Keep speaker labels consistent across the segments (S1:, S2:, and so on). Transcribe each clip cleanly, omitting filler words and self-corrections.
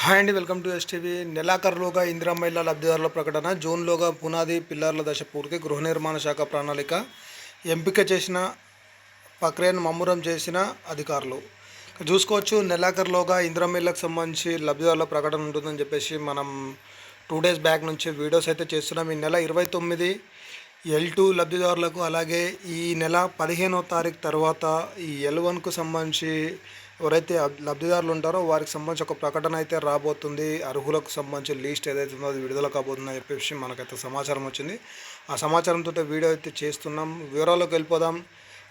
S1: Hi అండి, welcome to STV. నెలాఖరులోగా Indiramma ఇళ్ల లబ్ధిదారుల ప్రకటన, జూన్లోగా పునాది పిల్లర్ల దశ పూర్తి, గృహ నిర్మాణ శాఖ ప్రణాళిక ఎంపిక చేసిన ప్రక్రియను ముమ్మరం చేసిన అధికారులు. చూసుకోవచ్చు, నెలాఖరులోగా ఇందిరమ్మ ఇళ్లకు సంబంధించి లబ్ధిదారుల ప్రకటన ఉంటుందని చెప్పేసి మనం 2 డేస్ బ్యాక్ నుంచి వీడియోస్ అయితే చేస్తున్నాం. ఈ నెల 29 L2 లబ్ధిదారులకు, అలాగే ఈ నెల 15వ తారీఖు తర్వాత ఈ L1కు సంబంధించి ఎవరైతే లబ్ధిదారులు ఉంటారో వారికి సంబంధించి ఒక ప్రకటన అయితే రాబోతుంది. అర్హులకు సంబంధించి లిస్ట్ ఏదైతే ఉందో అది విడుదల కాబోతుందని చెప్పేసి మనకైతే సమాచారం వచ్చింది. ఆ సమాచారంతో వీడియో అయితే చేస్తున్నాం. వివరాల్లోకి వెళ్ళిపోదాం.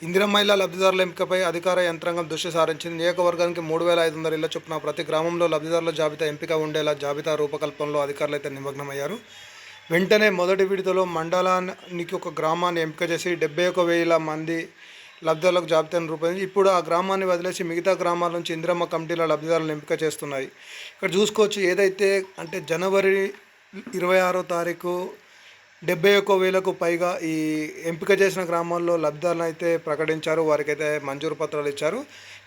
S1: ఇందిరమ్మ ఇళ్ల లబ్ధిదారుల ఎంపికపై అధికార యంత్రాంగం దృష్టి సారించింది. నియోజకవర్గానికి 3500 ఇళ్ల చొప్పున ప్రతి గ్రామంలో లబ్ధిదారుల జాబితా ఎంపిక ఉండేలా జాబితా రూపకల్పనలో అధికారులు అయితే నిమగ్నమయ్యారు. వెంటనే మొదటి విడతలో మండలానికి ఒక గ్రామాన్ని ఎంపిక చేసి 71,000 మంది లబ్ధిదారులకు జాబితాను రూపొందించి ఇప్పుడు ఆ గ్రామాన్ని వదిలేసి మిగతా గ్రామాల నుంచి ఇందిరమ్మ కమిటీల లబ్ధిదారులను ఎంపిక చేస్తున్నాయి. ఇక్కడ చూసుకోవచ్చు, ఏదైతే అంటే జనవరి 26వ తారీఖు 71,000కు పైగా ఈ ఎంపిక చేసిన గ్రామాల్లో లబ్ధిదారులను అయితే ప్రకటించారు. వారికైతే మంజూరు పత్రాలు ఇచ్చారు.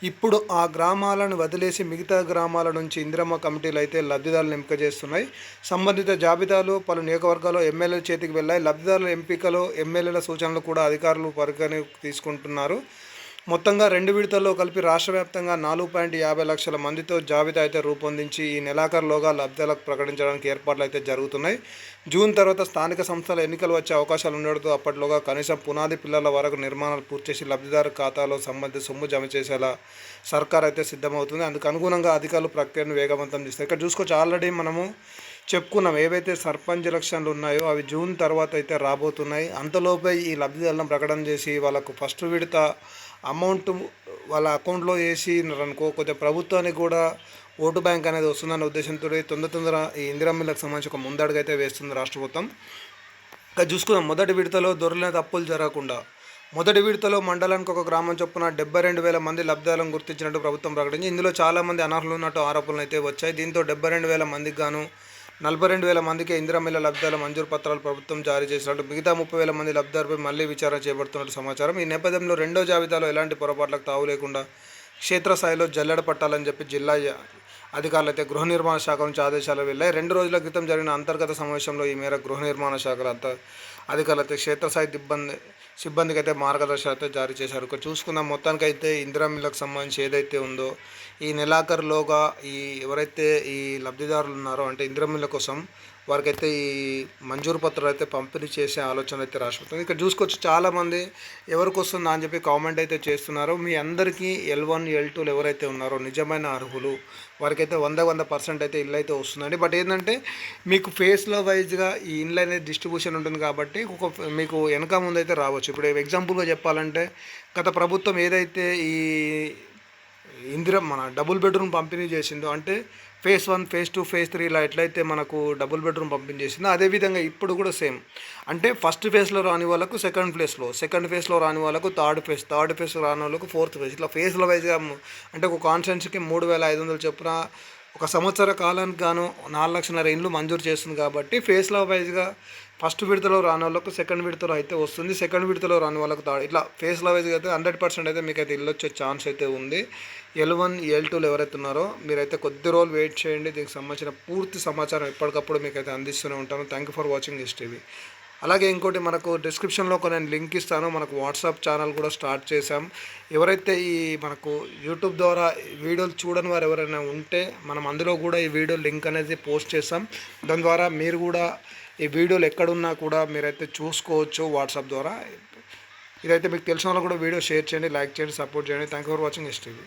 S1: ఇప్పుడు ఆ గ్రామాలను వదిలేసి మిగతా గ్రామాల నుంచి ఇందిరమ్మ కమిటీలు అయితే లబ్ధిదారులను ఎంపిక చేస్తున్నాయి. సంబంధిత జాబితాలు పలు నియోజకవర్గాల్లో ఎమ్మెల్యేల చేతికి వెళ్ళాయి. లబ్ధిదారుల ఎంపికలో ఎమ్మెల్యేల సూచనలు కూడా అధికారులు పరిగణలోకి తీసుకుంటున్నారు. మొత్తంగా 2 విడతల్లో కలిపి రాష్ట్ర వ్యాప్తంగా 4.50 లక్షల మందితో జాబితా అయితే రూపొందించి ఈ నెలాఖరులోగా లబ్ధిదారులకు ప్రకటించడానికి ఏర్పాట్లు అయితే జరుగుతున్నాయి. జూన్ తర్వాత స్థానిక సంస్థల ఎన్నికలు వచ్చే అవకాశాలు ఉండడంతో అప్పట్లోగా కనీసం పునాది పిల్లల వరకు నిర్మాణాలు పూర్తి చేసి లబ్ధిదారు ఖాతాలో సంబంధిత సొమ్ము జమ చేసేలా సర్కార్ అయితే సిద్ధమవుతుంది. అందుకు అనుగుణంగా అధికారులు ప్రక్రియను వేగవంతం చేస్తారు. ఇక్కడ చూసుకోవచ్చు, ఆల్రెడీ మనము చెప్పుకున్నాం, ఏవైతే సర్పంచ్ ఎలక్షన్లు ఉన్నాయో అవి జూన్ తర్వాత అయితే రాబోతున్నాయి. అంతలోపే ఈ లబ్ధిదారులను ప్రకటన చేసి వాళ్ళకు ఫస్ట్ విడత అమౌంట్ వాళ్ళ అకౌంట్లో వేసి అనుకో, కొద్దిగా ప్రభుత్వానికి కూడా ఓటు బ్యాంక్ అనేది వస్తుందన్న ఉద్దేశంతో తొందర ఈ ఇందిరమ్మ సంబంధించి ఒక ముందడుగు అయితే వేస్తుంది రాష్ట్ర ప్రభుత్వం. ఇంకా చూసుకున్నాం, మొదటి విడతలో దొరలిన తప్పులు జరగకుండా మొదటి విడతలో మండలానికి ఒక గ్రామం చొప్పున 72,000 మంది లబ్ధిదారులను గుర్తించినట్టు ప్రభుత్వం ప్రకటించి ఇందులో చాలామంది అనర్హులు ఉన్నట్టు ఆరోపణలు అయితే వచ్చాయి. దీంతో 72,000 మందికి గాను 42,000 మందికి ఇందిరమ్మ ఇళ్ల లబ్ధిదారుల మంజూరు పత్రాలు ప్రభుత్వం జారీ చేసినట్టు, మిగతా 30,000 మంది లబ్ధిదారుపై మళ్లీ విచారణ చేపడుతున్నట్టు సమాచారం. ఈ నేపథ్యంలో రెండో జాబితాలో ఎలాంటి పొరపాట్లకు తావు లేకుండా క్షేత్రస్థాయిలో జల్లెడ పట్టాలని చెప్పి జిల్లా అధికారులు అయితే గృహ నిర్మాణ శాఖ నుంచి ఆదేశాలు వెళ్ళాయి. 2 రోజుల క్రితం జరిగిన అంతర్గత సమావేశంలో ఈ మేరకు గృహ నిర్మాణ శాఖల అధికారులు అయితే క్షేత్రస్థాయి సిబ్బందికి అయితే మార్గదర్శకాలు అయితే జారీ చేశారు. ఇక్కడ చూసుకుందాం, మొత్తానికైతే ఇందిరమ్మ ఇళ్లకు సంబంధించి ఏదైతే ఉందో ఈ నెలాఖరులోగా ఈ ఎవరైతే ఈ లబ్ధిదారులు ఉన్నారో అంటే ఇందిరమ్మ ఇళ్ల కోసం వారికైతే ఈ మంజూరు పత్రాలు అయితే పంపిణీ చేసే ఆలోచన అయితే రాసిపోతుంది. ఇక్కడ చూసుకోవచ్చు, చాలామంది ఎవరికి వస్తుందా అని చెప్పి కామెంట్ అయితే చేస్తున్నారు. మీ అందరికీ L1 L2 ఎవరైతే ఉన్నారో నిజమైన అర్హులు వారికైతే 100% అయితే ఇల్లు అయితే వస్తుందండి. బట్ ఏంటంటే మీకు ఫేస్లో వైజ్గా ఈ ఇల్లు అనేది డిస్ట్రిబ్యూషన్ ఉంటుంది కాబట్టి మీకు వెనక ముందు అయితే రావచ్చు. ఇప్పుడు ఎగ్జాంపుల్గా చెప్పాలంటే గత ప్రభుత్వం ఏదైతే ఈ మన డబుల్ బెడ్రూమ్ పంపిణీ చేసిందో, అంటే ఫేజ్ 1, ఫేజ్ 2, ఫేజ్ 3 ఇలా ఎట్లయితే మనకు డబుల్ బెడ్రూమ్ పంపిణీ చేసిందో అదేవిధంగా ఇప్పుడు కూడా సేమ్. అంటే ఫస్ట్ ఫేజ్లో రాని వాళ్ళకు సెకండ్ ఫేజ్లో రాని వాళ్ళకు థర్డ్ ఫేజ్ రాని వాళ్ళకు ఫోర్త్ ఫేజ్, ఇట్లా ఫేజ్ల వైజ్గా అంటే ఒక కాన్స్టిట్యున్సీకి 3,500 చొప్పున ఒక సంవత్సర కాలానికి గాను 4,500,000 ఇండ్లు మంజూరు చేస్తుంది. కాబట్టి ఫేజ్ల వైజ్గా ఫస్ట్ విడతలో రాని వాళ్ళకు సెకండ్ విడతలో అయితే వస్తుంది, సెకండ్ విడతలో రాని వాళ్ళకు ఇట్లా ఫేజ్ల వైజ్గా అయితే 100% అయితే మీకు అయితే ఇల్లు వచ్చే ఛాన్స్ అయితే ఉంది. L1 L2 ఎవరైతే ఉన్నారో మీరైతే కొద్ది రోజులు వెయిట్ చేయండి. దీనికి సంబంధించిన పూర్తి సమాచారం ఎప్పటికప్పుడు మీకైతే అందిస్తూనే ఉంటాను. Thank you for watching STV. అలాగే ఇంకోటి, మనకు డిస్క్రిప్షన్లో నేను లింక్ ఇస్తాను. మనకు వాట్సాప్ ఛానల్ కూడా స్టార్ట్ చేశాం. ఎవరైతే ఈ మనకు యూట్యూబ్ ద్వారా వీడియోలు చూడని వారు ఎవరైనా ఉంటే మనం అందులో కూడా ఈ వీడియో లింక్ అనేది పోస్ట్ చేస్తాం. దాని ద్వారా మీరు కూడా ఈ వీడియోలు ఎక్కడున్నా కూడా మీరైతే చూసుకోవచ్చు వాట్సాప్ ద్వారా. ఇదైతే మీకు తెలిసిన వాళ్ళు కూడా వీడియో షేర్ చేయండి, లైక్ చేయండి, సపోర్ట్ చేయండి. Thank you for watching STV.